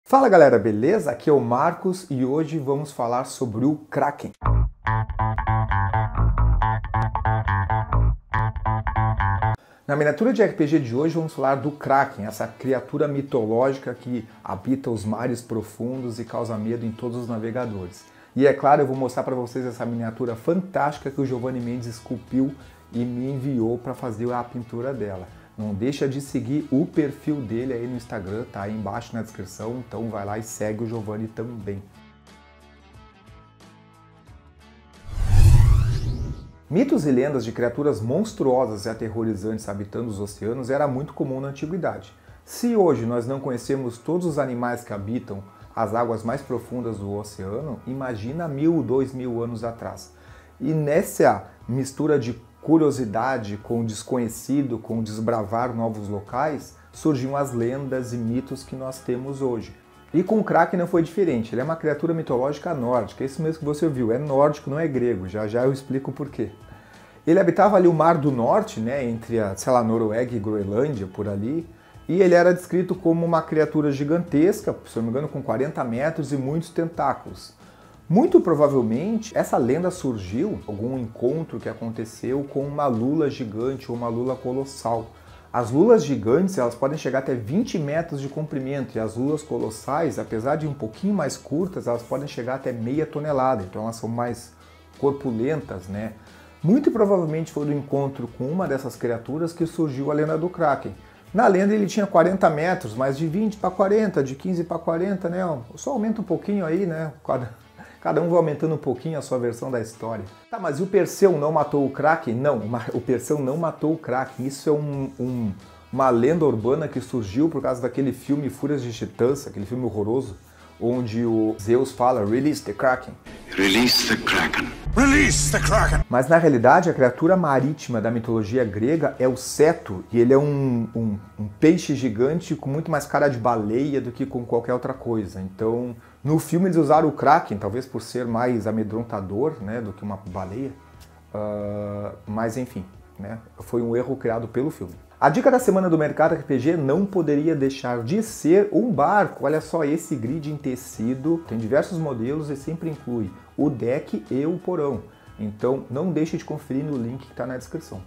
Fala galera, beleza? Aqui é o Marcos e hoje vamos falar sobre o Kraken. Na miniatura de RPG de hoje vamos falar do Kraken, essa criatura mitológica que habita os mares profundos e causa medo em todos os navegadores. E é claro, eu vou mostrar para vocês essa miniatura fantástica que o Giovanni Mendes esculpiu e me enviou para fazer a pintura dela. Não deixa de seguir o perfil dele aí no Instagram, tá aí embaixo na descrição, então vai lá e segue o Giovanni também. Mitos e lendas de criaturas monstruosas e aterrorizantes habitando os oceanos era muito comum na antiguidade. Se hoje nós não conhecemos todos os animais que habitam as águas mais profundas do oceano, imagina 1000, 2000 anos atrás. E nessa mistura de curiosidade com o desconhecido, com desbravar novos locais, surgiam as lendas e mitos que nós temos hoje. E com o Kraken não foi diferente, ele é uma criatura mitológica nórdica, é isso mesmo que você ouviu, é nórdico, não é grego, já já eu explico o porquê. Ele habitava ali o Mar do Norte, né, entre a, sei lá, Noruega e Groenlândia, por ali, e ele era descrito como uma criatura gigantesca, se não me engano com 40 metros e muitos tentáculos. Muito provavelmente, essa lenda surgiu algum encontro que aconteceu com uma lula gigante ou uma lula colossal. As lulas gigantes elas podem chegar até 20 metros de comprimento e as lulas colossais, apesar de um pouquinho mais curtas, elas podem chegar até meia tonelada, então elas são mais corpulentas, né? Muito provavelmente foi do encontro com uma dessas criaturas que surgiu a lenda do Kraken. Na lenda ele tinha 40 metros, mas de 20 para 40, de 15 para 40, né? Só aumenta um pouquinho aí, né? Cada um vai aumentando um pouquinho a sua versão da história. Tá, mas e o Perseu não matou o Kraken? Não, o Perseu não matou o Kraken. Isso é uma lenda urbana que surgiu por causa daquele filme Fúrias de Titãs, aquele filme horroroso, onde o Zeus fala "Release the Kraken". Release the Kraken. Release the Kraken! Mas na realidade a criatura marítima da mitologia grega é o Ceto, e ele é um peixe gigante com muito mais cara de baleia do que com qualquer outra coisa. Então, no filme eles usaram o Kraken, talvez por ser mais amedrontador, né, do que uma baleia, mas enfim, né, foi um erro criado pelo filme. A dica da semana do Mercado RPG não poderia deixar de ser um barco. Olha só esse grid em tecido, tem diversos modelos e sempre inclui o deck e o porão. Então não deixe de conferir no link que está na descrição.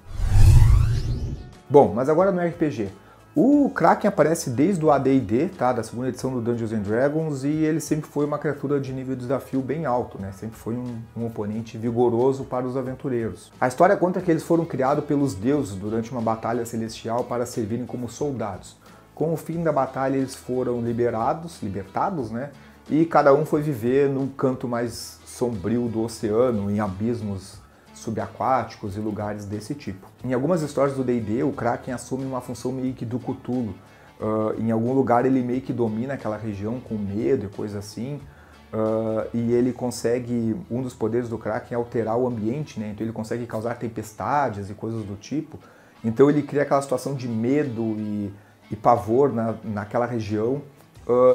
Bom, mas agora no RPG. O Kraken aparece desde o AD&D, tá? Da segunda edição do Dungeons & Dragons, e ele sempre foi uma criatura de nível de desafio bem alto, né? Sempre foi um oponente vigoroso para os aventureiros. A história conta que eles foram criados pelos deuses durante uma batalha celestial para servirem como soldados. Com o fim da batalha eles foram libertados, né? E cada um foi viver num canto mais sombrio do oceano, em abismos subaquáticos e lugares desse tipo. Em algumas histórias do D&D, o Kraken assume uma função meio que do Cthulhu. Em algum lugar ele meio que domina aquela região com medo e coisa assim, e ele consegue, um dos poderes do Kraken é alterar o ambiente, né? Então ele consegue causar tempestades e coisas do tipo. Então ele cria aquela situação de medo e pavor naquela região,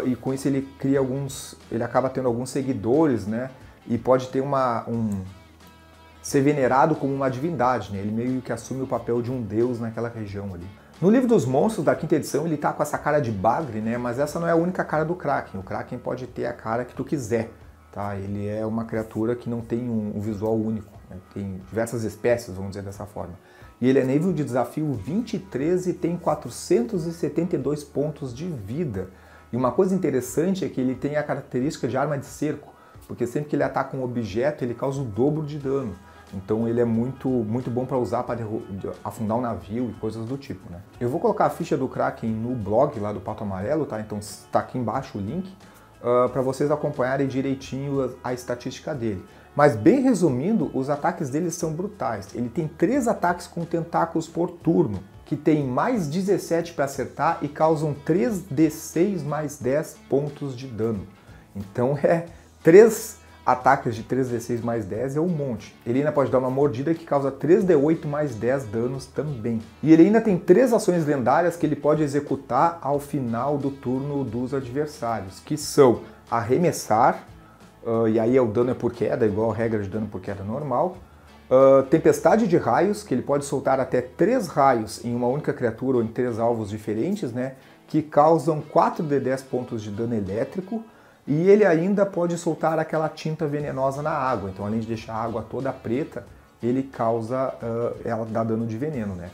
e com isso ele cria ele acaba tendo alguns seguidores, né? E pode ter ser venerado como uma divindade, né? Ele meio que assume o papel de um deus naquela região ali. No livro dos monstros da quinta edição ele tá com essa cara de bagre, né? Mas essa não é a única cara do Kraken. O Kraken pode ter a cara que tu quiser, tá? Ele é uma criatura que não tem um visual único, né? Tem diversas espécies, vamos dizer dessa forma. E ele é nível de desafio 23 e tem 472 pontos de vida. E uma coisa interessante é que ele tem a característica de arma de cerco, porque sempre que ele ataca um objeto ele causa o dobro de dano. Então ele é muito bom para usar para afundar um navio e coisas do tipo, né? Eu vou colocar a ficha do Kraken no blog lá do Pato Amarelo, tá? Então está aqui embaixo o link para vocês acompanharem direitinho a estatística dele. Mas bem resumindo, os ataques dele são brutais. Ele tem 3 ataques com tentáculos por turno, que tem mais 17 para acertar e causam 3d6 mais 10 pontos de dano. Então 3 ataques de 3d6 mais 10 é um monte. Ele ainda pode dar uma mordida que causa 3d8 mais 10 danos também. E ele ainda tem 3 ações lendárias que ele pode executar ao final do turno dos adversários, que são arremessar, e aí o dano é por queda, igual a regra de dano por queda normal. Tempestade de raios, que ele pode soltar até 3 raios em uma única criatura ou em 3 alvos diferentes, né? que causam 4 de 10 pontos de dano elétrico, e ele ainda pode soltar aquela tinta venenosa na água. Então, além de deixar a água toda preta, ele causa, ela dá dano de veneno, né?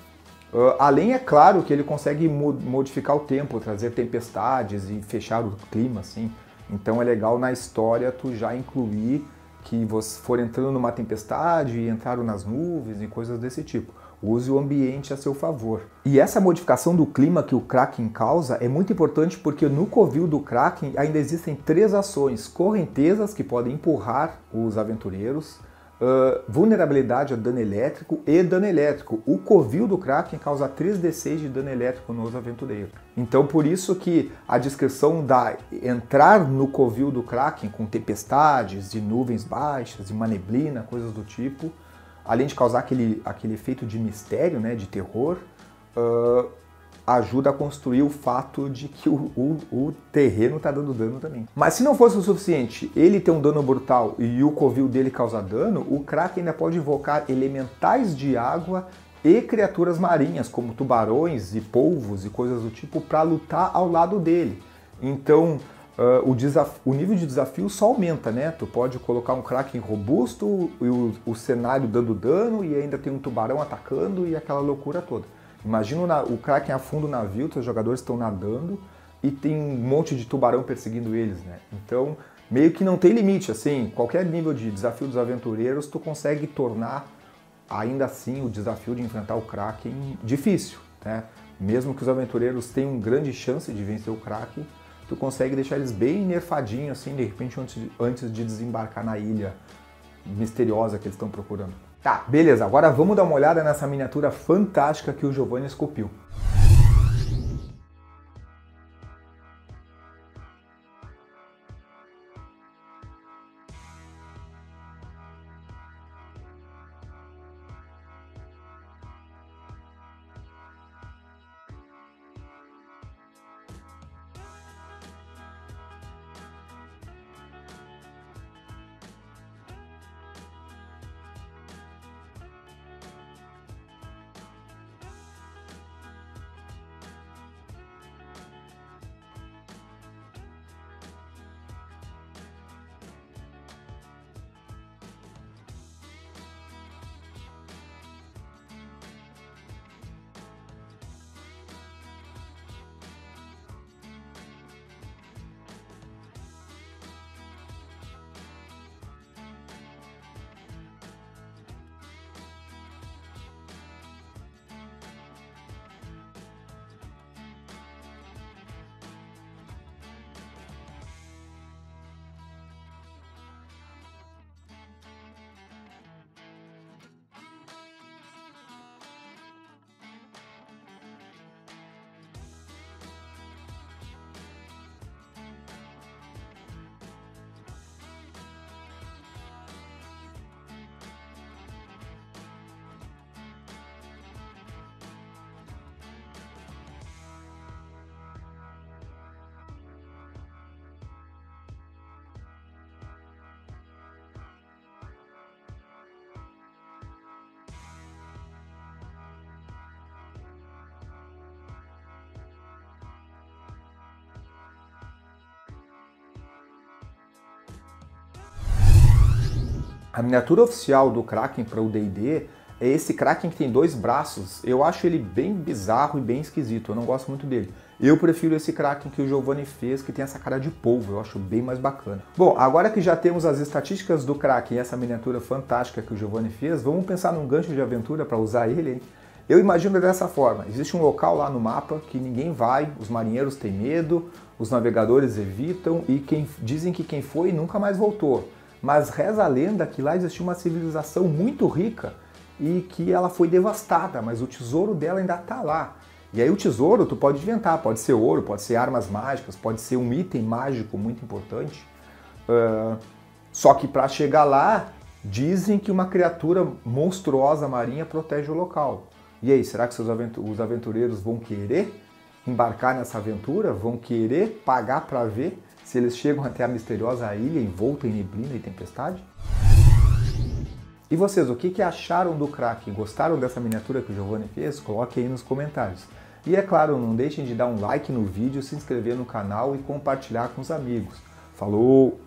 Além, é claro, que ele consegue modificar o tempo, trazer tempestades e fechar o clima, assim. Então é legal na história tu já incluir que você for entrando numa tempestade e entraram nas nuvens e coisas desse tipo. Use o ambiente a seu favor. E essa modificação do clima que o Kraken causa é muito importante porque no covil do Kraken ainda existem 3 ações: correntezas que podem empurrar os aventureiros, vulnerabilidade a dano elétrico e dano elétrico. O covil do Kraken causa 3d6 de dano elétrico nos aventureiros. Então por isso que a descrição da entrar no covil do Kraken com tempestades e nuvens baixas e uma neblina, coisas do tipo, além de causar aquele efeito de mistério, né, de terror, ajuda a construir o fato de que o terreno está dando dano também. Mas se não fosse o suficiente ele ter um dano brutal e o covil dele causar dano, o Kraken ainda pode invocar elementais de água e criaturas marinhas, como tubarões e polvos e coisas do tipo, para lutar ao lado dele. Então o nível de desafio só aumenta, né? Tu pode colocar um Kraken robusto, e o cenário dando dano, e ainda tem um tubarão atacando e aquela loucura toda. Imagina o Kraken afunda o navio, os jogadores estão nadando e tem um monte de tubarão perseguindo eles, né? Então, meio que não tem limite, assim, qualquer nível de desafio dos aventureiros, tu consegue tornar, ainda assim, o desafio de enfrentar o Kraken difícil, né? Mesmo que os aventureiros tenham grande chance de vencer o Kraken, tu consegue deixar eles bem nerfadinhos, assim, de repente, antes de desembarcar na ilha misteriosa que eles estão procurando. Tá, beleza, agora vamos dar uma olhada nessa miniatura fantástica que o Giovanni esculpiu. A miniatura oficial do Kraken para o D&D é esse Kraken que tem 2 braços. Eu acho ele bem bizarro e bem esquisito, eu não gosto muito dele. Eu prefiro esse Kraken que o Giovanni fez, que tem essa cara de polvo, eu acho bem mais bacana. Bom, agora que já temos as estatísticas do Kraken e essa miniatura fantástica que o Giovanni fez, vamos pensar num gancho de aventura para usar ele, hein? Eu imagino dessa forma: existe um local lá no mapa que ninguém vai, os marinheiros têm medo, os navegadores evitam e dizem que quem foi nunca mais voltou. Mas reza a lenda que lá existia uma civilização muito rica e que ela foi devastada, mas o tesouro dela ainda está lá. E aí o tesouro tu pode inventar, pode ser ouro, pode ser armas mágicas, pode ser um item mágico muito importante. Só que para chegar lá, dizem que uma criatura monstruosa marinha protege o local. E aí, será que os aventureiros vão querer embarcar nessa aventura? Vão querer pagar para ver se eles chegam até a misteriosa ilha envolta em neblina e tempestade? E vocês, o que acharam do Kraken? Gostaram dessa miniatura que o Giovanni fez? Coloque aí nos comentários. E é claro, não deixem de dar um like no vídeo, se inscrever no canal e compartilhar com os amigos. Falou!